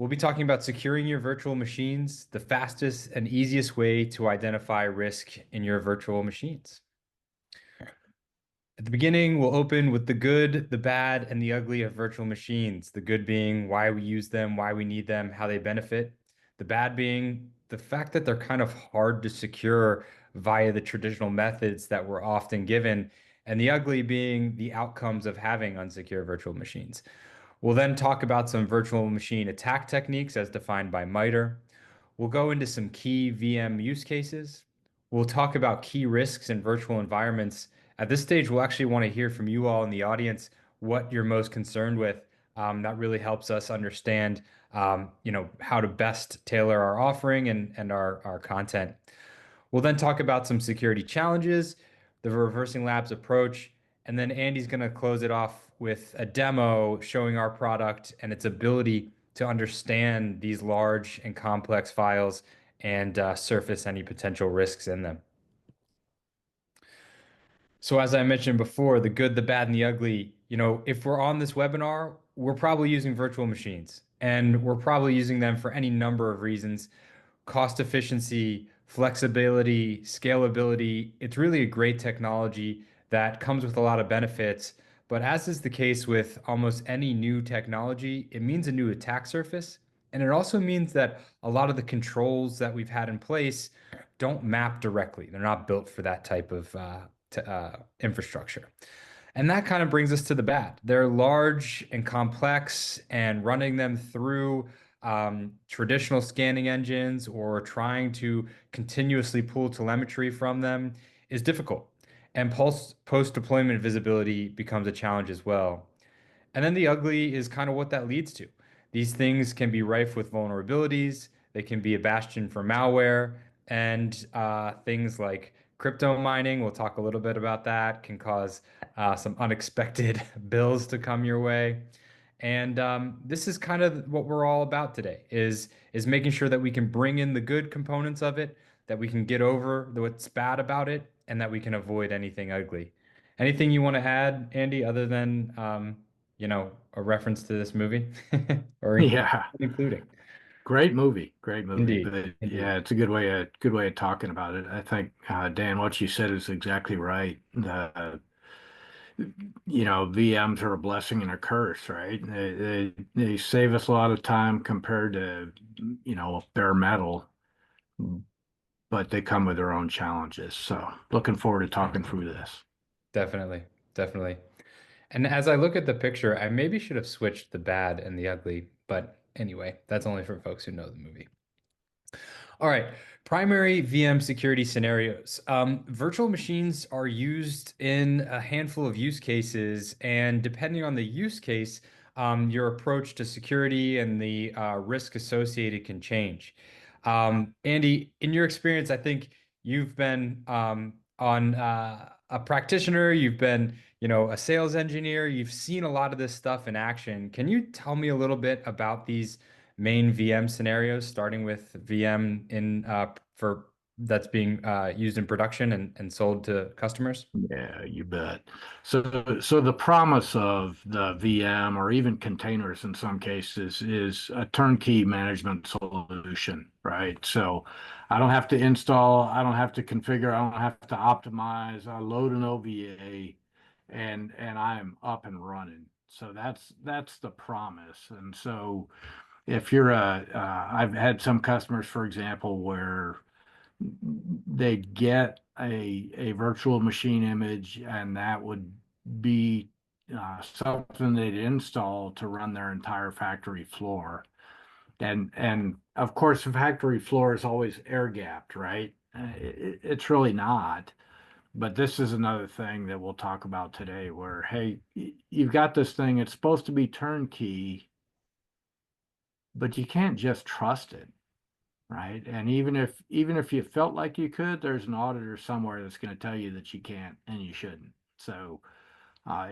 We'll be talking about securing your virtual machines, the fastest and easiest way to identify risk in your virtual machines. At the beginning, we'll open with the good, the bad, and the ugly of virtual machines. The good being why we use them, why we need them, how they benefit. The bad being the fact that they're kind of hard to secure via the traditional methods that we're often given. And the ugly being the outcomes of having unsecure virtual machines. We'll then talk about some virtual machine attack techniques as defined by MITRE. We'll go into some key VM use cases. We'll talk about key risks in virtual environments. At this stage, we'll actually want to hear from you all in the audience what you're most concerned with. That really helps us understand, how to best tailor our offering and our content. We'll then talk about some security challenges, the ReversingLabs approach, and then Andy's going to close it off with a demo showing our product and its ability to understand these large and complex files and surface any potential risks in them. So as I mentioned before, the good, the bad, and the ugly, if we're on this webinar, we're probably using virtual machines and we're probably using them for any number of reasons. Cost efficiency, flexibility, scalability. It's really a great technology that comes with a lot of benefits. But as is the case with almost any new technology, it means a new attack surface. And it also means that a lot of the controls that we've had in place don't map directly. They're not built for that type of infrastructure. And that kind of brings us to the bad. They're large and complex, and running them through traditional scanning engines or trying to continuously pull telemetry from them is difficult. And post-deployment visibility becomes a challenge as well. And then the ugly is kind of what that leads to. These things can be rife with vulnerabilities. They can be a bastion for malware and things like crypto mining. We'll talk a little bit about that. Can cause some unexpected bills to come your way. And this is kind of what we're all about today is making sure that we can bring in the good components of it, that we can get over what's bad about it, and that we can avoid anything ugly. Anything you want to add, Andy, other than a reference to this movie or Yeah, including? great movie. Indeed, But indeed. yeah, it's a good way of talking about it. I think Dan, what you said is exactly right. VMs are a blessing and a curse, right? They save us a lot of time compared to bare metal, but they come with their own challenges. So looking forward to talking through this. Definitely, definitely. And as I look at the picture, I maybe should have switched the bad and the ugly, but anyway, that's only for folks who know the movie. All right, primary VM security scenarios. Virtual machines are used in a handful of use cases, and depending on the use case, your approach to security and the risk associated can change. Andy, in your experience, I think you've been on a practitioner, you've been, a sales engineer, you've seen a lot of this stuff in action. Can you tell me a little bit about these main VM scenarios, starting with VM in for that's being used in production and sold to customers? Yeah, you bet. So the promise of the VM or even containers in some cases is a turnkey management solution, right? So I don't have to install, I don't have to configure, I don't have to optimize. I load an OVA and I'm up and running. So that's the promise. And so if you're I've had some customers, for example, where they get a virtual machine image, and that would be something they'd install to run their entire factory floor. And of course, the factory floor is always air gapped, right? It's really not. But this is another thing that we'll talk about today, where hey, you've got this thing. It's supposed to be turnkey, but you can't just trust it. Right? And even if you felt like you could, there's an auditor somewhere that's going to tell you that you can't and you shouldn't. So,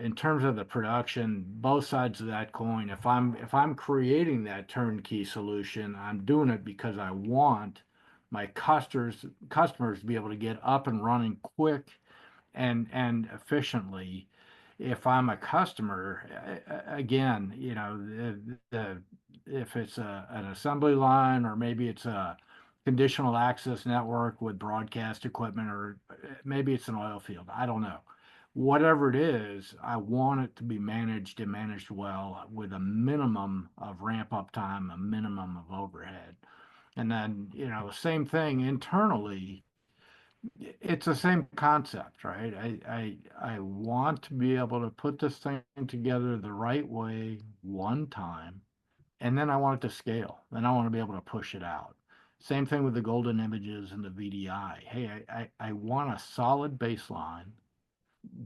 in terms of the production, both sides of that coin, if I'm creating that turnkey solution, I'm doing it because I want my customers to be able to get up and running quick and efficiently. if I'm a customer, again, if it's an assembly line or maybe it's a conditional access network with broadcast equipment, or maybe it's an oil field, I don't know. Whatever it is, I want it to be managed and managed well with a minimum of ramp up time, a minimum of overhead. And then, same thing internally, it's the same concept, right? I want to be able to put this thing together the right way one time, and then I want it to scale. Then I want to be able to push it out. Same thing with the golden images and the VDI. Hey, I want a solid baseline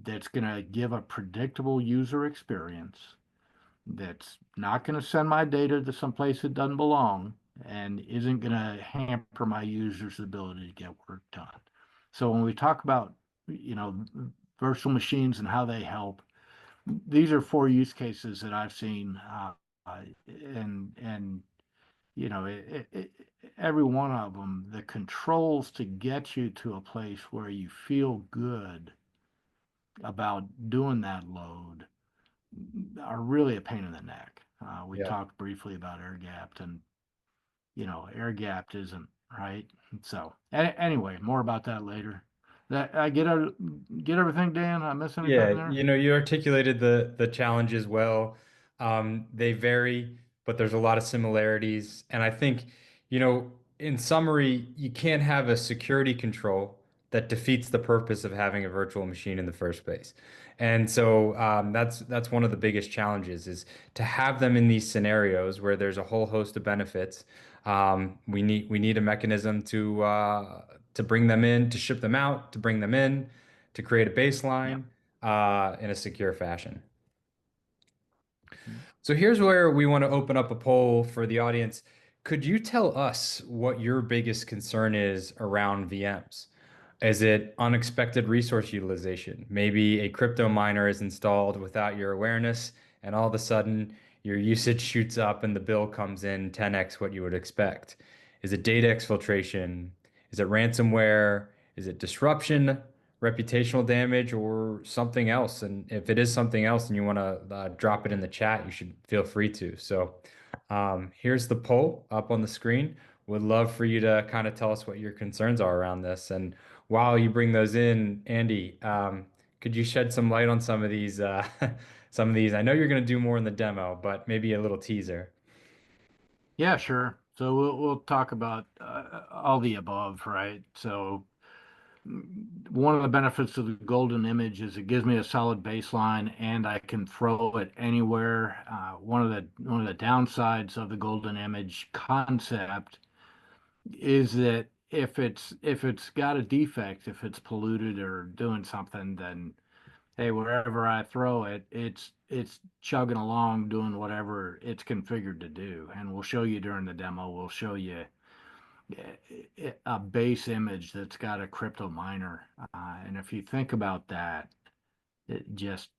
that's going to give a predictable user experience, that's not going to send my data to some place it doesn't belong, and isn't going to hamper my users' ability to get work done. So when we talk about, you know, virtual machines and how they help, these are four use cases that I've seen, and every one of them, the controls to get you to a place where you feel good about doing that load are really a pain in the neck. We Yeah. talked briefly about air gapped, and air gapped isn't right. So anyway, more about that later. That I get everything, Dan. I miss anything Yeah, there? you articulated the challenges well. They vary, but there's a lot of similarities. And I think, in summary, you can't have a security control that defeats the purpose of having a virtual machine in the first place. And so that's one of the biggest challenges is to have them in these scenarios where there's a whole host of benefits. We need a mechanism to bring them in, to ship them out, to bring them in, to create a Yeah. baseline in a secure fashion. So here's where we want to open up a poll for the audience. Could you tell us what your biggest concern is around VMs? Is it unexpected resource utilization? Maybe a crypto miner is installed without your awareness, and all of a sudden your usage shoots up and the bill comes in 10x what you would expect. Is it data exfiltration? Is it ransomware? Is it disruption, reputational damage, or something else? And if it is something else and you want to drop it in the chat, you should feel free to. So here's the poll up on the screen. Would love for you to kind of tell us what your concerns are around this. And while you bring those in, Andy, could you shed some light on some of these? Some of these. I know you're going to do more in the demo, but maybe a little teaser. Yeah, sure. So we'll talk about all the above, right? So one of the benefits of the golden image is it gives me a solid baseline and I can throw it anywhere. One of the downsides of the golden image concept is that if it's got a defect, if it's polluted or doing something, then hey, wherever I throw it, it's chugging along doing whatever it's configured to do. And we'll show you during the demo, we'll show you a base image that's got a crypto miner. And if you think about that, it just,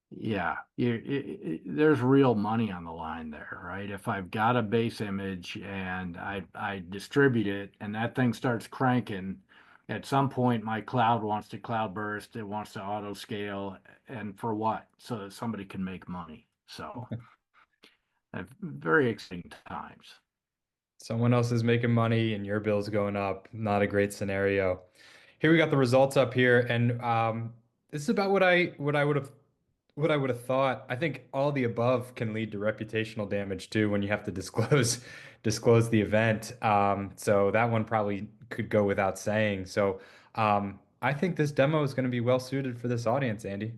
yeah, there's real money on the line there, right? If I've got a base image and I distribute it and that thing starts cranking, at some point my cloud wants to cloud burst, it wants to auto scale, and for what? So that somebody can make money. So, very exciting times. Someone else is making money and your bill's going up. Not a great scenario. Here we got the results up here, and this is about what I would have thought. I think all the above can lead to reputational damage too when you have to disclose disclose the event. So that one probably could go without saying. So I think this demo is going to be well suited for this audience, Andy.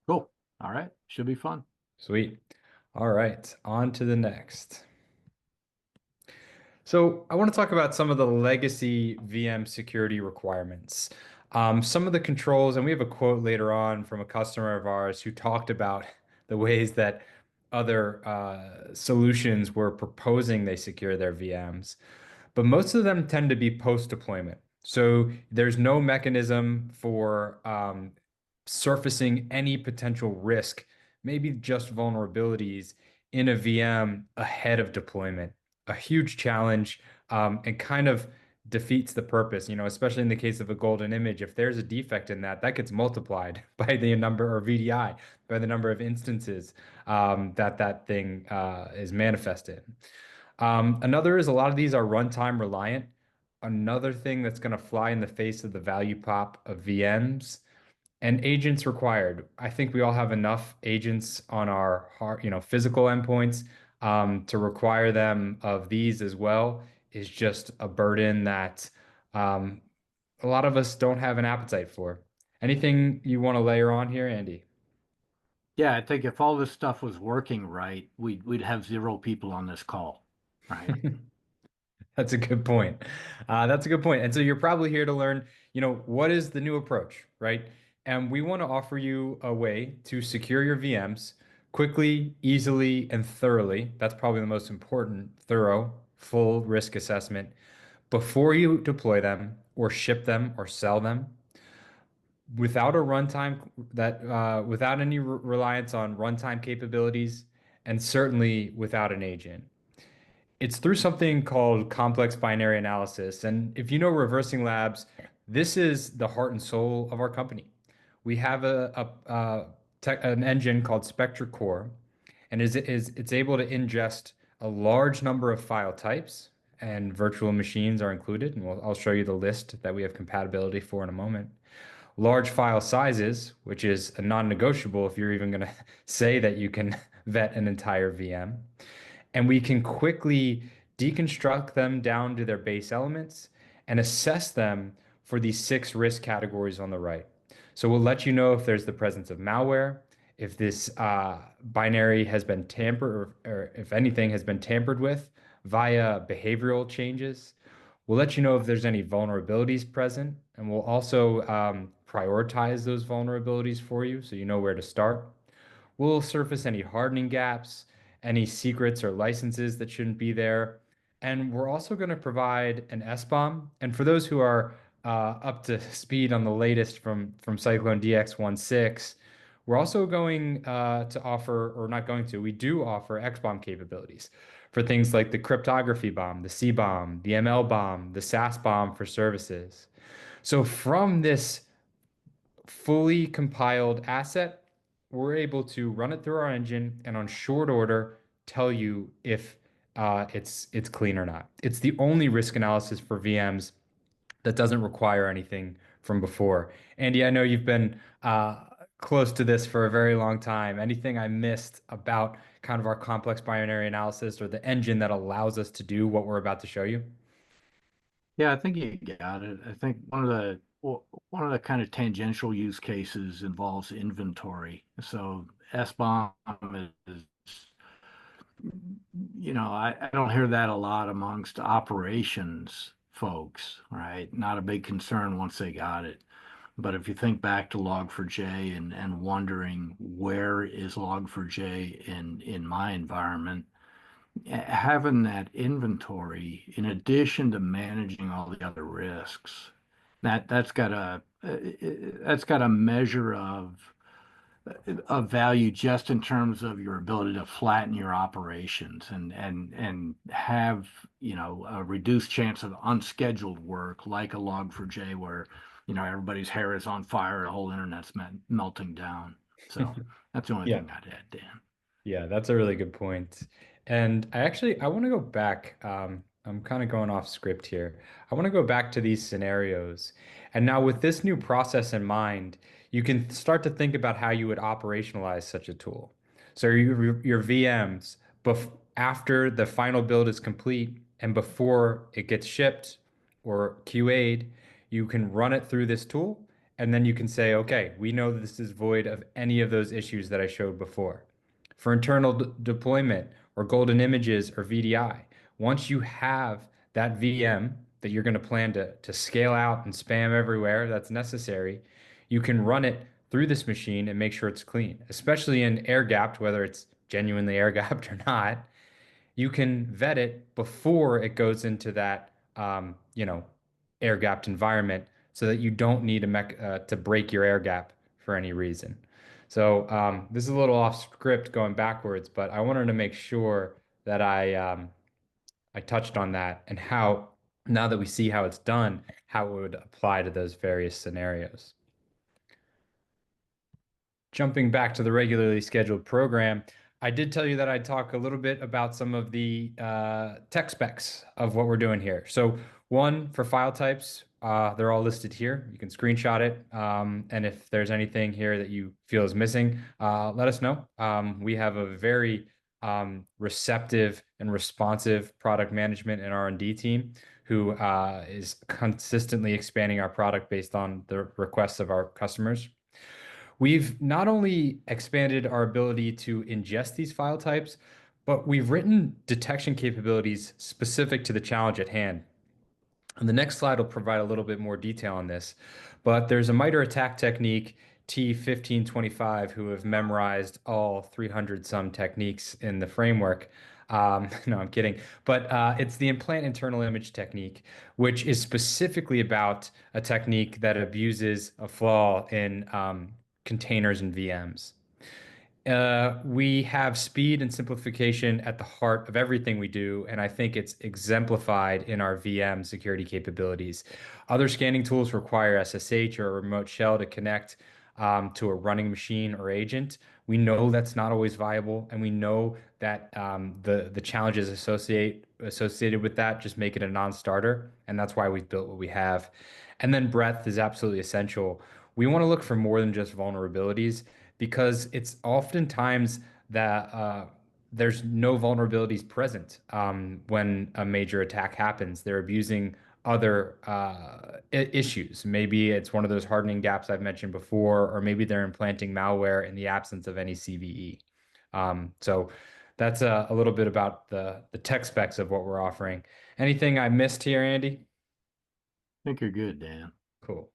Cool. All right. Should be fun. Sweet. All right, on to the next. So I want to talk about some of the legacy VM security requirements. Some of the controls, and we have a quote later on from a customer of ours who talked about the ways that other solutions were proposing they secure their VMs, but most of them tend to be post-deployment. So there's no mechanism for surfacing any potential risk, maybe just vulnerabilities in a VM ahead of deployment. A huge challenge, and kind of defeats the purpose, especially in the case of a golden image. If there's a defect in that, that gets multiplied by the number, or VDI, by the number of instances that thing is manifested. Another is a lot of these are runtime reliant. Another thing that's going to fly in the face of the value prop of VMs and agents required. I think we all have enough agents on our physical endpoints to require them of these as well is just a burden that um, a lot of us don't have an appetite for. Anything you want to layer on here, Andy? Yeah, I think if all this stuff was working right, we'd have zero people on this call, right? That's a good point. That's a good point. And so you're probably here to learn, what is the new approach, right? And we want to offer you a way to secure your VMs quickly, easily, and thoroughly. That's probably the most important, thorough, full risk assessment before you deploy them or ship them or sell them without a runtime without any reliance on runtime capabilities, and certainly without an agent. It's through something called complex binary analysis. And if you know ReversingLabs, this is the heart and soul of our company. We have an engine called Spectra Core, and it's able to ingest a large number of file types, and virtual machines are included. And I'll show you the list that we have compatibility for in a moment. Large file sizes, which is a non-negotiable if you're even going to say that you can vet an entire VM, and we can quickly deconstruct them down to their base elements and assess them for these six risk categories on the right. So we'll let you know if there's the presence of malware, if this binary has been tampered, or if anything has been tampered with via behavioral changes. We'll let you know if there's any vulnerabilities present, and we'll also prioritize those vulnerabilities for you so you know where to start. We'll surface any hardening gaps, any secrets or licenses that shouldn't be there. And we're also going to provide an SBOM. And for those who are up to speed on the latest from Cyclone DX16, we're also going to offer, or not going to, we do offer XBOM capabilities for things like the cryptography bomb, the C bomb, the ML bomb, the SAS bomb for services. So from this fully compiled asset, we're able to run it through our engine and on short order tell you if it's clean or not. It's the only risk analysis for VMs that doesn't require anything from before. Andy, I know you've been close to this for a very long time. Anything I missed about kind of our complex binary analysis or the engine that allows us to do what we're about to show you? Yeah, I think you got it. I think one of the kind of tangential use cases involves inventory. So SBOM is, I don't hear that a lot amongst operations folks, right? Not a big concern once they got it. But if you think back to Log4j and wondering where is Log4j in my environment, having that inventory in addition to managing all the other risks, that's got a measure of value just in terms of your ability to flatten your operations and have, a reduced chance of unscheduled work like a Log4j where, everybody's hair is on fire, the whole internet's melting down. So that's the only Yeah. thing I'd add, Dan. Yeah, that's a really good point. And I want to go back. I'm kind of going off script here. I want to go back to these scenarios. And now with this new process in mind, you can start to think about how you would operationalize such a tool. So your VMs, after the final build is complete and before it gets shipped or QA'd, you can run it through this tool. And then you can say, okay, we know that this is void of any of those issues that I showed before for internal deployment or golden images or VDI. Once you have that VM that you're going to plan to scale out and spam everywhere that's necessary, you can run it through this machine and make sure it's clean, especially in air gapped, whether it's genuinely air gapped or not. You can vet it before it goes into that, air gapped environment so that you don't need to break your air gap for any reason. So this is a little off script going backwards, but I wanted to make sure that I touched on that and how now that we see how it's done, how it would apply to those various scenarios. Jumping back to the regularly scheduled program, I did tell you that I'd talk a little bit about some of the tech specs of what we're doing here. So, one for file types, they're all listed here. You can screenshot it. And if there's anything here that you feel is missing, let us know. We have a very receptive and responsive product management and R&D team who is consistently expanding our product based on the requests of our customers. We've not only expanded our ability to ingest these file types, but we've written detection capabilities specific to the challenge at hand. And the next slide will provide a little bit more detail on this. But there's a MITRE attack technique, T1525, who have memorized all 300 some techniques in the framework. No, I'm kidding. But it's the implant internal image technique, which is specifically about a technique that abuses a flaw in containers and VMs. We have speed and simplification at the heart of everything we do, and I think it's exemplified in our VM security capabilities. Other scanning tools require SSH or a remote shell to connect to a running machine or agent. We know that's not always viable, and we know that the challenges associated with that just make it a non-starter, and that's why we've built what we have. And then breadth is absolutely essential. We want to look for more than just vulnerabilities because it's oftentimes that there's no vulnerabilities present when a major attack happens. They're abusing other issues. Maybe it's one of those hardening gaps I've mentioned before, or maybe they're implanting malware in the absence of any CVE. So that's a little bit about the tech specs of what we're offering. Anything I missed here, Andy? I think you're good, Dan. Cool.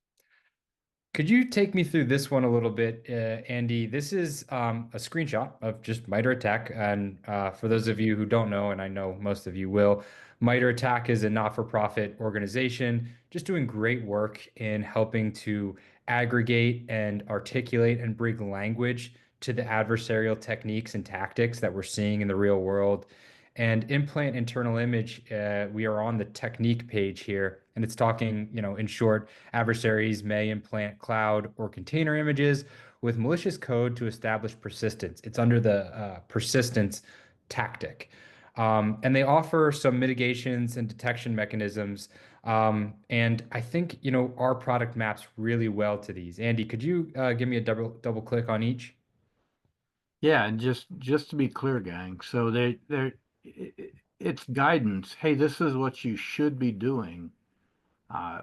Could you take me through this one a little bit, Andy? This is a screenshot of just MITRE ATT&CK. And for those of you who don't know, and I know most of you will, MITRE ATT&CK is a not-for-profit organization just doing great work in helping to aggregate and articulate and bring language to the adversarial techniques and tactics that we're seeing in the real world. And implant internal image, we are on the technique page here, and it's talking, in short, adversaries may implant cloud or container images with malicious code to establish persistence. It's under the persistence tactic. And they offer some mitigations and detection mechanisms. And I think, our product maps really well to these. Andy, could you give me a double click on each? Yeah, and just to be clear, gang, so it's guidance. Hey, this is what you should be doing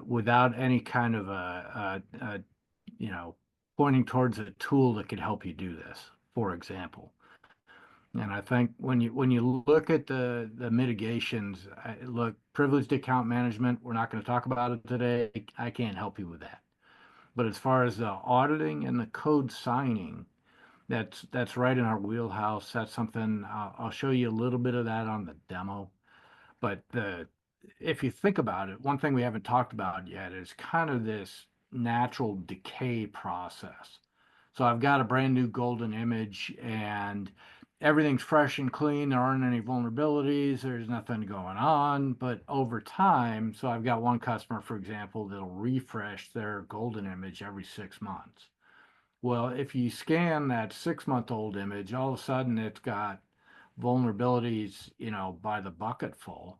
without any kind of a you know pointing towards a tool that could help you do this, for example. And I think when you look at the mitigations, look, privileged account management, we're not going to talk about it today. I can't help you with that. But as far as the auditing and the code signing, that's right in our wheelhouse. That's something I'll show you a little bit of that on the demo. But if you think about it, one thing we haven't talked about yet is kind of this natural decay process. So I've got a brand new golden image and everything's fresh and clean. There aren't any vulnerabilities. There's nothing going on. But over time, so I've got one customer, for example, that'll refresh their golden image every 6 months. Well, if you scan that 6-month-old image, all of a sudden it's got vulnerabilities, by the bucket full.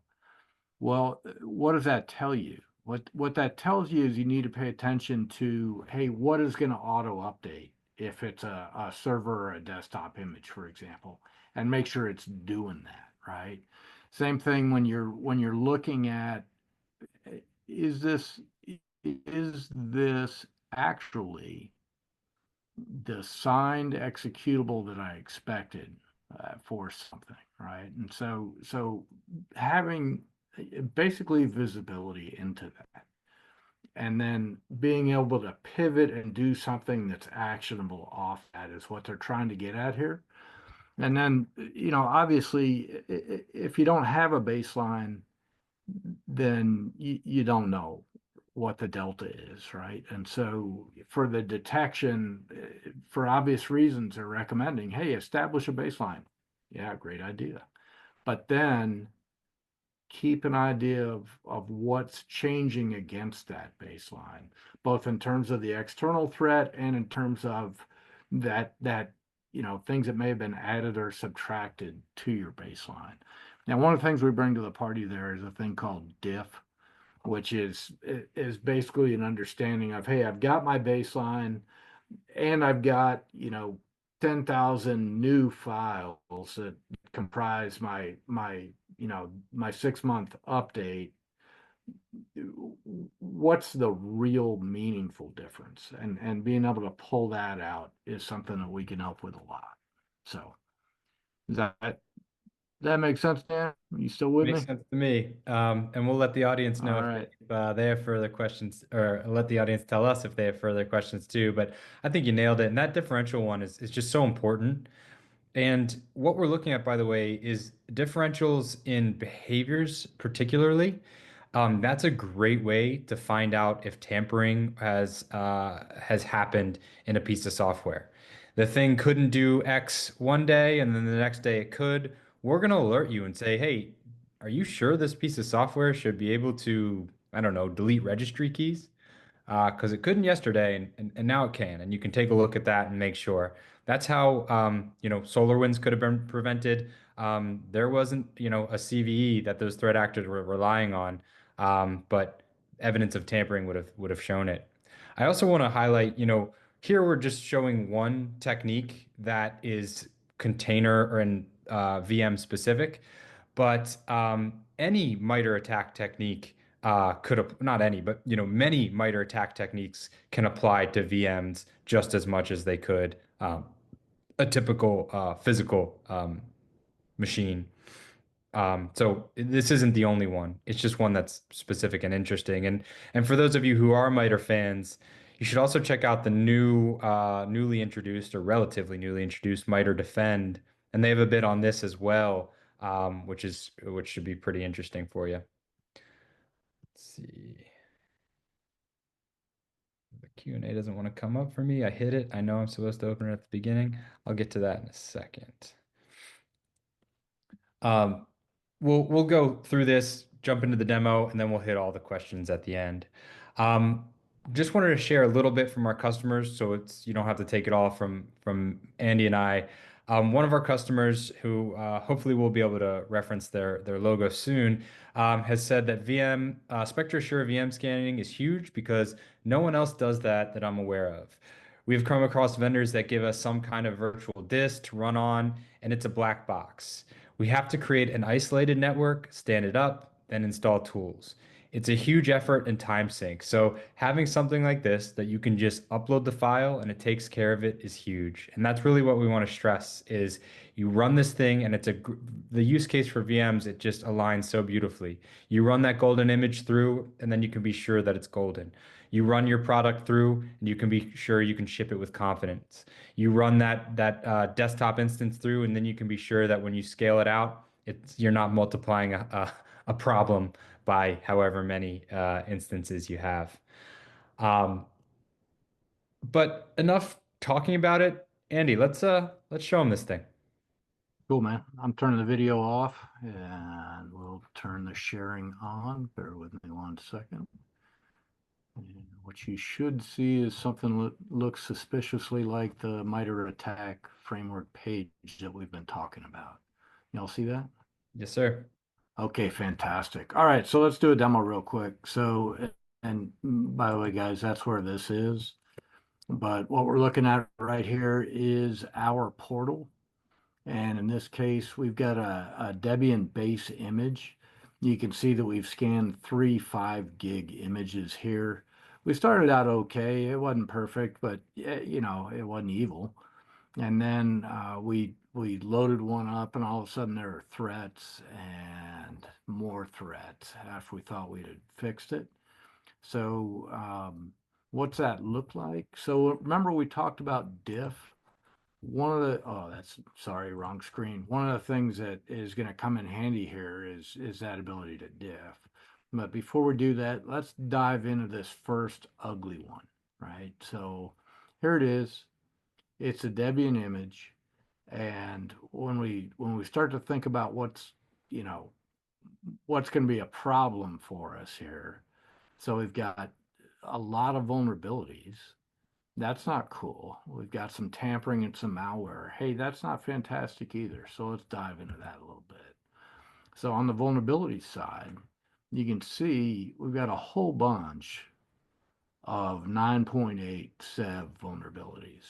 Well, what does that tell you? What that tells you is you need to pay attention to, hey, what is going to auto update if it's a server or a desktop image, for example, and make sure it's doing that, right? Same thing when you're looking at, is this is this actually the signed executable that I expected for something, right? And so having basically visibility into that, and then being able to pivot and do something that's actionable off that is what they're trying to get at here. And then, obviously, if you don't have a baseline, then you don't know what the delta is, right? And so for the detection, for obvious reasons, they're recommending, hey, establish a baseline. Yeah, great idea. But then keep an idea of what's changing against that baseline, both in terms of the external threat and in terms of that things that may have been added or subtracted to your baseline. Now, one of the things we bring to the party there is a thing called diff, which is basically an understanding of, hey, I've got my baseline and I've got, 10,000 new files that comprise my 6 month update. What's the real meaningful difference? And being able to pull that out is something that we can help with a lot. So does that make sense, Dan? Are you still with Makes me? sense to me. And we'll let the audience know All if right. they have further questions, or let the audience tell us if they have further questions too. But I think you nailed it. And that differential one is just so important. And what we're looking at, by the way, is differentials in behaviors, particularly. That's a great way to find out if tampering has happened in a piece of software. The thing couldn't do X one day, and then the next day it could. We're going to alert you and say, "Hey, are you sure this piece of software should be able to, I don't know, delete registry keys?" Because it couldn't yesterday, and now it can. And you can take a look at that and make sure. That's how SolarWinds could have been prevented. There wasn't a CVE that those threat actors were relying on, but evidence of tampering would have shown it. I also want to highlight, here we're just showing one technique that is container or in VM specific, but any MITRE attack technique not any, but many MITRE attack techniques can apply to VMs just as much as they could a typical physical machine. So this isn't the only one. It's just one that's specific and interesting. And for those of you who are MITRE fans, you should also check out the newly introduced or relatively newly introduced MITRE Defend, and they have a bit on this as well, which should be pretty interesting for you. Let's see. The Q&A doesn't want to come up for me. I hit it. I know I'm supposed to open it at the beginning. I'll get to that in a second. Um, we'll go through this, jump into the demo, and then we'll hit all the questions at the end. Um, just wanted to share a little bit from our customers, so you don't have to take it all from Andy and I. One of our customers, who hopefully we'll be able to reference their logo soon, has said that Spectre Assure VM scanning is huge because no one else does that I'm aware of. We've come across vendors that give us some kind of virtual disk to run on, and it's a black box. We have to create an isolated network, stand it up, then install tools. It's a huge effort and time sink. So having something like this that you can just upload the file and it takes care of it is huge. And that's really what we want to stress is you run this thing and the use case for VMs, it just aligns so beautifully. You run that golden image through and then you can be sure that it's golden. You run your product through and you can be sure you can ship it with confidence. You run that desktop instance through, and then you can be sure that when you scale it out, you're not multiplying a problem by however many instances you have. Um, but enough talking about it. Andy, let's show him this thing. Cool, man. I'm turning the video off and we'll turn the sharing on. Bear with me 1 second. And what you should see is something that looks suspiciously like the MITRE ATT&CK framework page that we've been talking about. Y'all see that? Yes, sir. Okay, fantastic. All right, so let's do a demo real quick. So, and by the way, guys, that's where this is. But what we're looking at right here is our portal. And in this case, we've got a Debian base image. You can see that we've scanned three 5 gig images here. We started out okay. It wasn't perfect, but it wasn't evil. And then we loaded one up, and all of a sudden there are threats and more threats after we thought we had fixed it. So what's that look like? So remember we talked about diff? Oh, that's sorry, wrong screen. One of the things that is going to come in handy here is that ability to diff. But before we do that, let's dive into this first ugly one, right? So here it is. It's a Debian image, and when we start to think about what's, you know, what's going to be a problem for us here. So we've got a lot of vulnerabilities. That's not cool. We've got some tampering and some malware. Hey, that's not fantastic either. So let's dive into that a little bit. So on the vulnerability side, you can see we've got a whole bunch of 9.8 SEV vulnerabilities.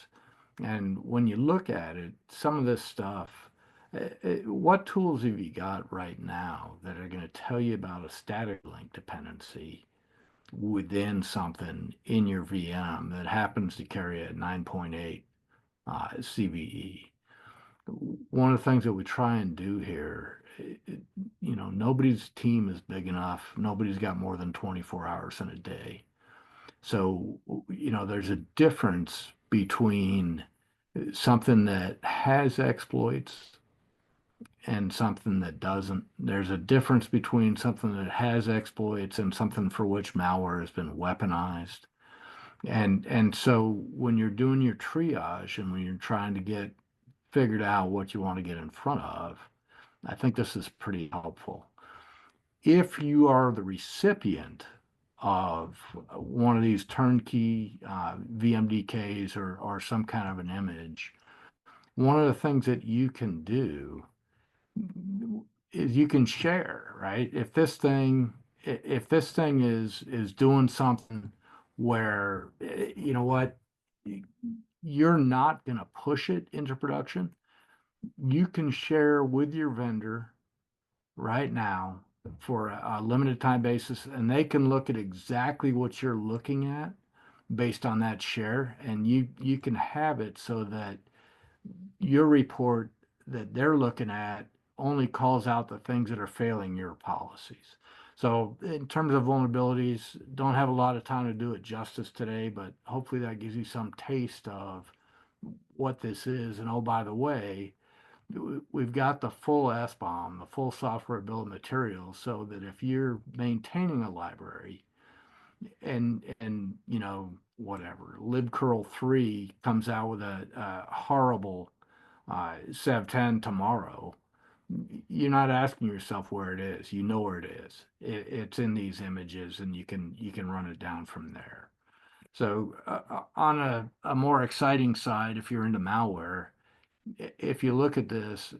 And when you look at it, some of this stuff, what tools have you got right now that are going to tell you about a static link dependency within something in your VM that happens to carry a 9.8 CVE? One of the things that we try and do here, nobody's team is big enough. Nobody's got more than 24 hours in a day. So, there's a difference between something that has exploits and something that doesn't. There's a difference between something that has exploits and something for which malware has been weaponized. And so when you're doing your triage and when you're trying to get figured out what you want to get in front of, I think this is pretty helpful. If you are the recipient of one of these turnkey VMDKs or some kind of an image, one of the things that you can do is you can share, right? If this thing is doing something where you know what, you're not going to push it into production, you can share with your vendor right now for a limited time basis, and they can look at exactly what you're looking at based on that share, and you can have it so that your report that they're looking at only calls out the things that are failing your policies. So in terms of vulnerabilities, don't have a lot of time to do it justice today, but hopefully that gives you some taste of what this is. And oh, by the way, we've got the full SBOM, the full software bill of materials, so that if you're maintaining a library and whatever libcurl3 comes out with a horrible sev10 tomorrow, you're not asking yourself where it is. You know where it is. It's in these images, and you can run it down from there. So on a more exciting side, if you're into malware, if you look at this,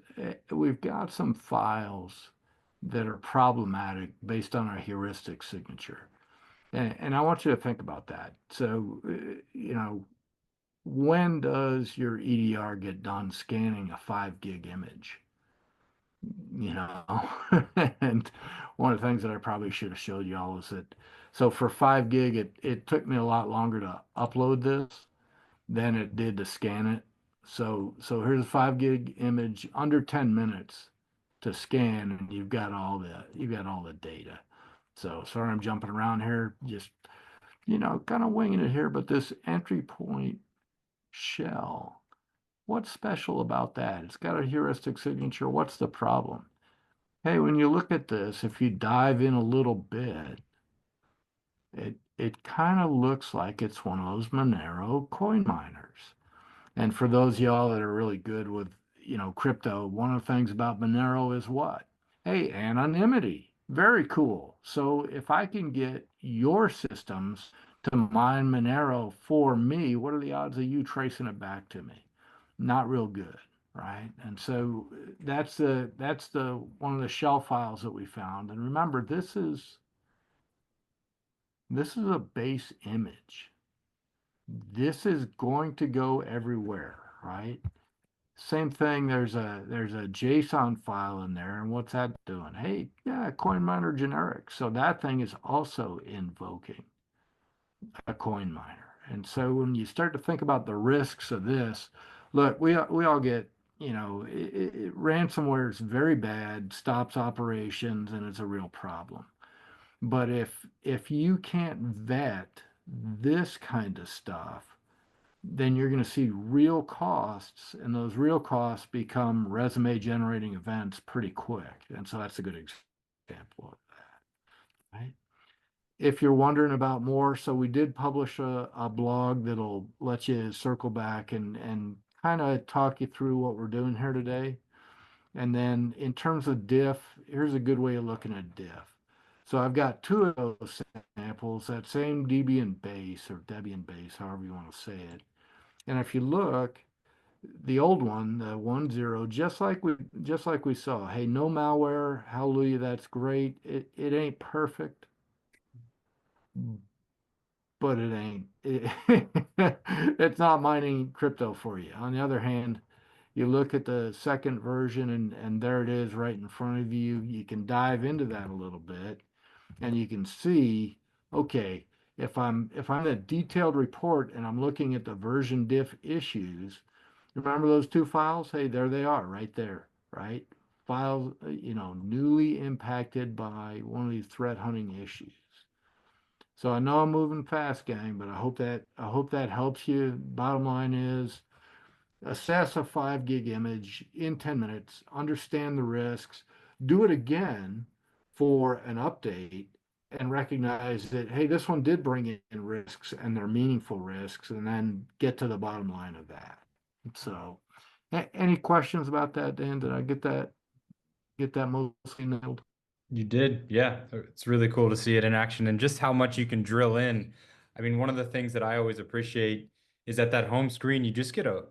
we've got some files that are problematic based on a heuristic signature. And I want you to think about that. So, when does your EDR get done scanning a 5 gig image? You know, and one of the things that I probably should have showed y'all is that, so for 5 gig, it took me a lot longer to upload this than it did to scan it. So here's a 5 gig image, under 10 minutes to scan, and you've got all the data. So sorry I'm jumping around here, just kind of winging it here, but this entry point shell, what's special about that? It's got a heuristic signature. What's the problem? Hey, when you look at this, if you dive in a little bit, it kind of looks like it's one of those Monero coin miners. And for those of y'all that are really good with, crypto, one of the things about Monero is what? Hey, anonymity. Very cool. So if I can get your systems to mine Monero for me, what are the odds of you tracing it back to me? Not real good, right? And so that's the one of the shell files that we found. And remember, this is a base image. This is going to go everywhere, right? Same thing, there's a JSON file in there, and what's that doing? Hey, yeah, coin miner generic. So that thing is also invoking a coin miner. And so when you start to think about the risks of this, look, we all get, ransomware is very bad, stops operations, and it's a real problem. But if you can't vet this kind of stuff, then you're going to see real costs, and those real costs become resume generating events pretty quick. And so that's a good example of that, right? If you're wondering about more, so we did publish a blog that'll let you circle back and kind of talk you through what we're doing here today. And then in terms of diff, here's a good way of looking at diff. So I've got two of those samples, that same Debian base or Debian base, however you want to say it. And if you look, the old one, the 1.0, just like we saw. Hey, no malware, hallelujah, that's great. It ain't perfect, but it's not mining crypto for you. On the other hand, you look at the second version and there it is right in front of you. You can dive into that a little bit and you can see, okay, if I'm in a detailed report and I'm looking at the version diff issues, remember those two files? Hey, there they are right there, right? Files, newly impacted by one of these threat hunting issues. So I know I'm moving fast, gang, but I hope that helps you. Bottom line is assess a 5 gig image in 10 minutes, understand the risks, do it again for an update, and recognize that, hey, this one did bring in risks and they're meaningful risks, and then get to the bottom line of that. So, any questions about that, Dan? Did I get that mostly nailed? You did, yeah. It's really cool to see it in action and just how much you can drill in. I mean, one of the things that I always appreciate is that home screen, you just get a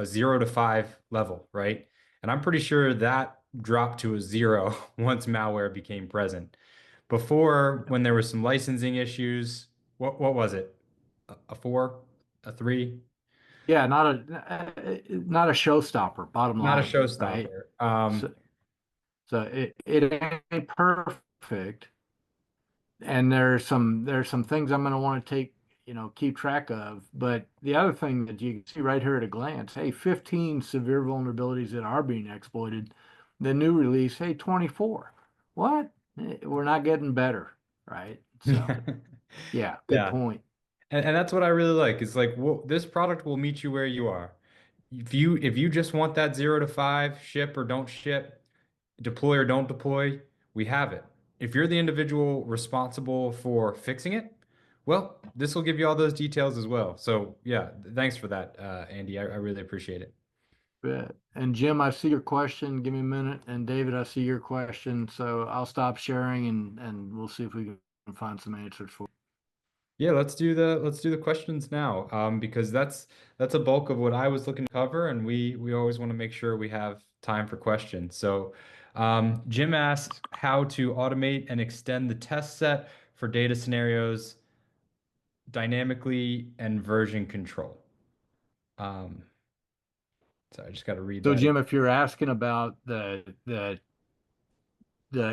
0 to 5 level, right? And I'm pretty sure that dropped to a zero once malware became present. Before, when there was some licensing issues, what was it? A four, a three? Yeah, not a showstopper, bottom Not a line, right? showstopper. So, so it ain't perfect, and there's some things I'm going to want to keep track of. But the other thing that you can see right here at a glance, hey, 15 severe vulnerabilities that are being exploited. The new release, hey, 24. What? We're not getting better, right? So, yeah, good Yeah. point. And that's what I really like. It's like, well, this product will meet you where you are. If you just want that 0 to 5, ship or don't ship, deploy or don't deploy, we have it. If you're the individual responsible for fixing it, well, this will give you all those details as well. So yeah, thanks for that, Andy. I really appreciate it. And Jim, I see your question. Give me a minute. And David, I see your question. So I'll stop sharing and we'll see if we can find some answers for. Yeah, let's do the questions now, because that's a bulk of what I was looking to cover, and we always want to make sure we have time for questions. So, Jim asks how to automate and extend the test set for data scenarios dynamically and version control. Um, so I just got to read So that. Jim, if you're asking about the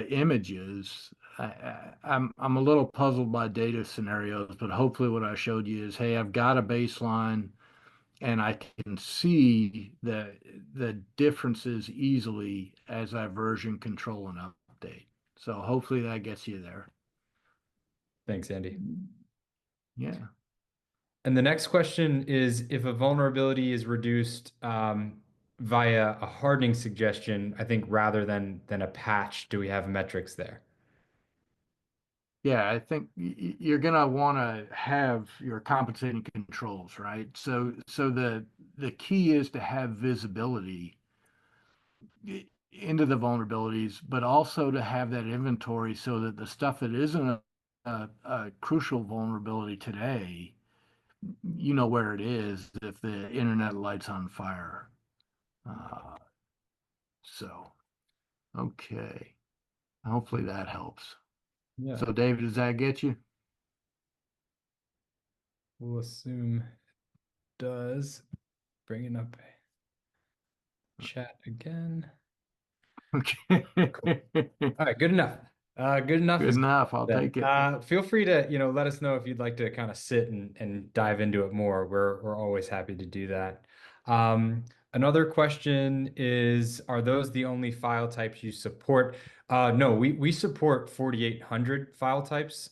images, I'm a little puzzled by data scenarios, but hopefully what I showed you is, hey, I've got a baseline and I can see the differences easily as I version control and update. So hopefully that gets you there. Thanks, Andy. Yeah. And the next question is if a vulnerability is reduced via a hardening suggestion, I think rather than a patch, do we have metrics there? Yeah, I think you're gonna want to have your compensating controls, right? So the key is to have visibility into the vulnerabilities, but also to have that inventory so that the stuff that isn't a crucial vulnerability today, you know where it is if the internet lights on fire. Uh, so, okay. Hopefully that helps. Yeah, So, David, does that get you? we'll assume it does. Bringing up chat again. Okay. Cool. All right, good enough. Good enough Good is good. enough. I'll Then take it. feel free to, let us know if you'd like to kind of sit and dive into it more. We're always happy to do that. Another question is, are those the only file types you support? No, we support 4,800 file types.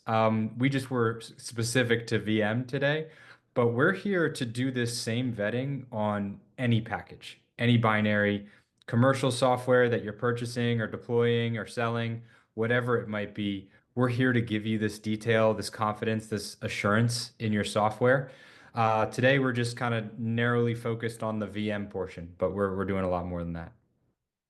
We just were specific to VM today, but we're here to do this same vetting on any package, any binary commercial software that you're purchasing or deploying or selling, whatever it might be. We're here to give you this detail, this confidence, this assurance in your software. Today, we're just kind of narrowly focused on the VM portion, but we're doing a lot more than that.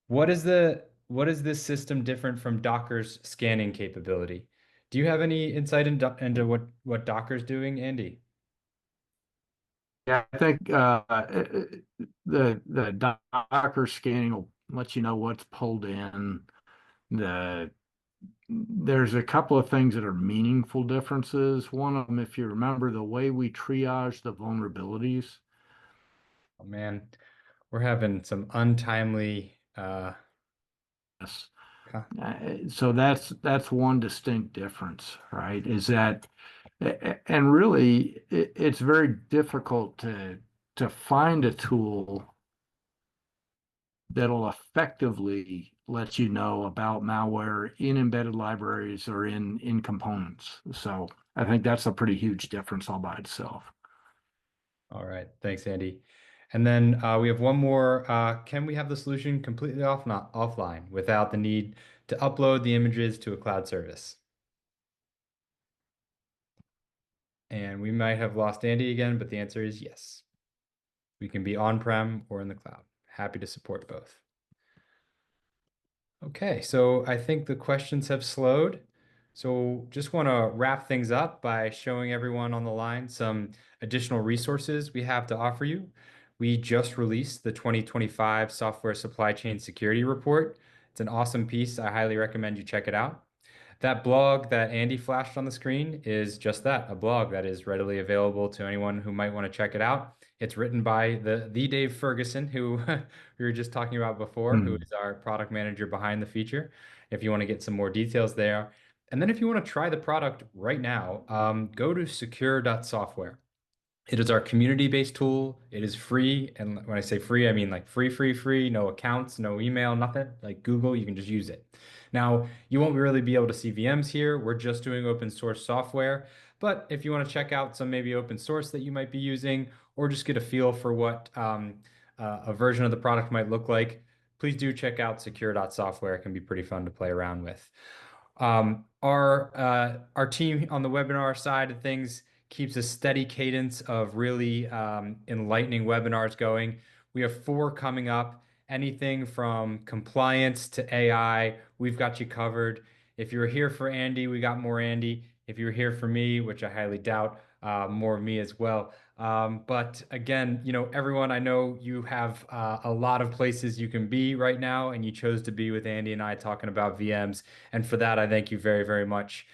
what is this system different from Docker's scanning capability? Do you have any insight into what Docker's doing, Andy? Yeah, I think the Docker scanning will let you know what's pulled in. The There's a couple of things that are meaningful differences. One of them, if you remember, the way we triage the vulnerabilities. Oh man, we're having some untimely Yes. co- So that's one distinct difference, right? Is that, and really, it's very difficult to find a tool that'll effectively let you know about malware in embedded libraries or in components. So I think that's a pretty huge difference all by itself. All right, thanks, Andy. And then we have one more. Can we have the solution completely not offline without the need to upload the images to a cloud service? And we might have lost Andy again, but the answer is yes. We can be on-prem or in the cloud. Happy to support both. Okay, so I think the questions have slowed. So just want to wrap things up by showing everyone on the line some additional resources we have to offer you. We just released the 2025 Software Supply Chain Security Report. It's an awesome piece. I highly recommend you check it out. That blog that Andy flashed on the screen is just that, a blog that is readily available to anyone who might want to check it out. It's written by the Dave Ferguson, who we were just talking about before, who Hmm. is our product manager behind the feature. If you want to get some more details there. And then if you want to try the product right now, go to secure.software. It is our community-based tool. It is free. And when I say free, I mean like free, free, free, no accounts, no email, nothing. Like Google, you can just use it. Now, you won't really be able to see VMs here. We're just doing open source software. But if you want to check out some maybe open source that you might be using, or just get a feel for what a version of the product might look like, please do check out secure.software. It can be pretty fun to play around with. Our team on the webinar side of things keeps a steady cadence of really enlightening webinars going. We have four coming up. Anything from compliance to AI, we've got you covered. If you were here for Andy, we got more Andy. If you were here for me, which I highly doubt, more of me as well. But again, everyone, I know you have a lot of places you can be right now, and you chose to be with Andy and I talking about VMs. And for that, I thank you very, very much.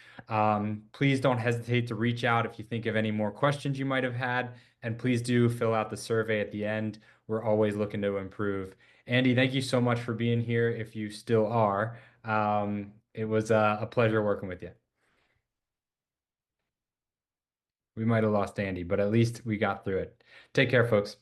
Please don't hesitate to reach out if you think of any more questions you might have had. And please do fill out the survey at the end. We're always looking to improve. Andy, thank you so much for being here if you still are. It was a pleasure working with you. We might have lost Andy, but at least we got through it. Take care, folks.